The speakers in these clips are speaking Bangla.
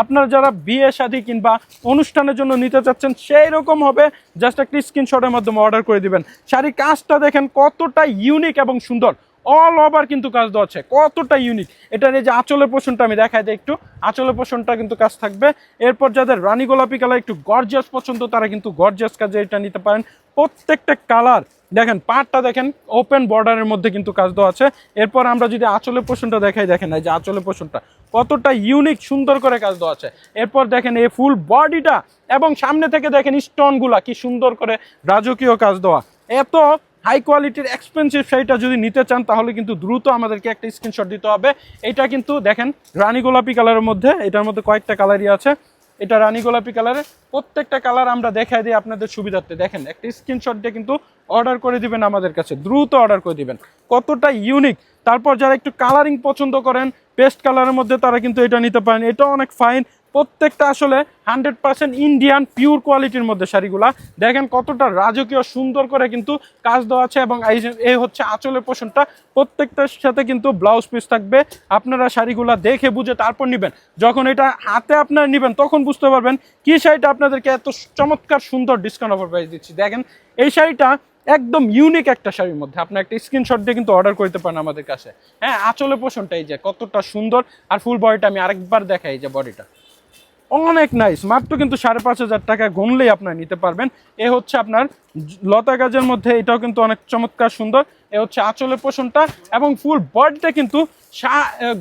আপনারা যারা বিয়ে শাদী কিংবা অনুষ্ঠানের জন্য নিতে চাচ্ছেন সেই রকম হবে, জাস্ট একটা স্ক্রিনশটের মাধ্যমে অর্ডার করে দিবেন। শাড়ির কাজটা দেখেন কতটা ইউনিক এবং সুন্দর, অল ওভার কিন্তু কাজ দেওয়া আছে, কতটা ইউনিক। এটার এই যে আঁচলের পোর্শনটা আমি দেখাই দিই একটু, আঁচলের পোর্শনটা কিন্তু কাজ থাকবে। এরপর যাদের রানী গোলাপি কালার একটু গর্জিয়াস পছন্দ তারা কিন্তু গর্জিয়াস কাজে এটা নিতে পারেন। প্রত্যেকটা কালার দেখেন, পাড়টা দেখেন ওপেন বর্ডারের মধ্যে কিন্তু কাজ দেওয়া আছে। এরপর আমরা যদি আঁচলের পোর্শনটা দেখাই, দেখেন এই যে আঁচলের পোর্শনটা কতটা ইউনিক সুন্দর করে কাজ দেওয়া আছে। এরপর দেখেন এই ফুল বডিটা এবং সামনে থেকে দেখেন স্টোনগুলা কি সুন্দর করে রাজকীয় কাজ দেওয়া। এত হাই কোয়ালিটির এক্সপেন্সিভ শাড়িটা যদি নিতে চান তাহলে কিন্তু দ্রুত আমাদেরকে একটা স্ক্রিনশট দিতে হবে। এটা কিন্তু দেখেন রানী গোলাপি কালারের মধ্যে, এটার মধ্যে কয়েকটা কালারই আছে। এটা রানী গোলাপি কালারের, প্রত্যেকটা কালার আমরা দেখাই দিই আপনাদের সুবিধার্থে। দেখেন একটা স্ক্রিনশট দিয়ে কিন্তু অর্ডার করে দিবেন আমাদের কাছে, দ্রুত অর্ডার করে দিবেন, কতটা ইউনিক। তারপর যারা একটু কালারিং পছন্দ করেন পেস্ট কালারের মধ্যে তারা কিন্তু এটা নিতে পারেন, এটা অনেক ফাইন। প্রত্যেকটা আসলে 100% ইন্ডিয়ান পিওর কোয়ালিটির মধ্যে শাড়িগুলা দেখেন কতটা রাজকীয় সুন্দর করে কিন্তু কাজ দেওয়া আছে। এবং এই হচ্ছে আঁচলের পোর্শনটা, প্রত্যেকটার সাথে কিন্তু ব্লাউজ পিস থাকবে। আপনারা শাড়িগুলা দেখে বুঝে তারপর নেবেন, যখন এটা হাতে আপনারা নেবেন তখন বুঝতে পারবেন কি শাড়িটা আপনাদেরকে এত চমৎকার সুন্দর ডিসকাউন্ট অফার প্রাইস দিচ্ছি। দেখেন এই শাড়িটা একদম ইউনিক একটা শাড়ির মধ্যে, আপনি একটা স্ক্রিনশট দিয়ে কিন্তু অর্ডার করতে পারেন আমাদের কাছে। হ্যাঁ, আঁচলের পোর্শনটা এই যে কতটা সুন্দর, আর ফুল বডিটা আমি আরেকবার দেখাই, এই যে বডিটা অনেক নাইস। মাত্র কিন্তু 5,500 টাকা গুনলেই আপনারা নিতে পারবেন। এ হচ্ছে আপনার লতা গাজের মধ্যে, এটাও কিন্তু অনেক চমৎকার সুন্দর। এ হচ্ছে আঁচলের পোর্শনটা এবং ফুল বডিটা কিন্তু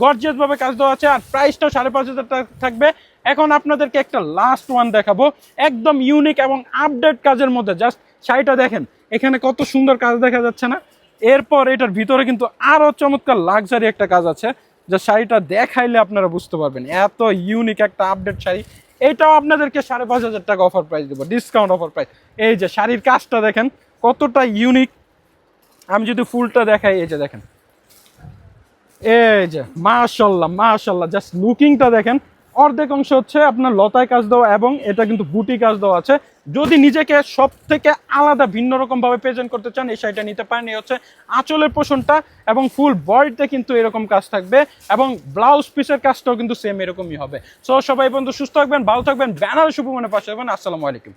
গর্জিয়াস ভাবে কাজ দেওয়া আছে, আর প্রাইসটাও 5,500 টাকা থাকবে। এখন আপনাদেরকে একটা লাস্ট ওয়ান দেখাবো, একদম ইউনিক এবং আপডেট কাজের মধ্যে। জাস্ট শাড়িটা দেখেন, এখানে কত সুন্দর কাজ দেখা যাচ্ছে না? এরপর এটার ভিতরে কিন্তু আরো চমৎকার লাক্সারি একটা কাজ আছে, যে শাড়িটা দেখাইলে আপনারা বুঝতে পারবেন এত ইউনিক একটা আপডেট শাড়ি। এটাও আপনাদেরকে 5,500 টাকা অফার প্রাইস দেবো, ডিসকাউন্ট অফার প্রাইস। এই যে শাড়ির কাজটা দেখেন কতটা ইউনিক। আমি যদি ফুলটা দেখাই, এই যে দেখেন, এই যে মাশাল্লাহ মাশাল্লাহ, জাস্ট লুকিংটা দেখেন। অর্ধেক অংশ হচ্ছে আপনার লতায় কাজ দেওয়া এবং এটা কিন্তু বুটি কাজ দেওয়া আছে। যদি নিজেকে সব থেকে আলাদা ভিন্ন রকম ভাবে প্রেজেন্ট করতে চান এই শাড়িটা নিতে পারেন। এই হচ্ছে আঁচলের পোর্শনটা এবং ফুল বডিতে কিন্তু এরকম কাজ থাকবে এবং ব্লাউজ পিসের কাজটাও কিন্তু সেম এরকমই হবে। সো সবাই বন্ধু সুস্থ থাকবেন, ভালো থাকবেন, বেনারসি উপমানের পাশে থাকবেন। আসসালামু আলাইকুম।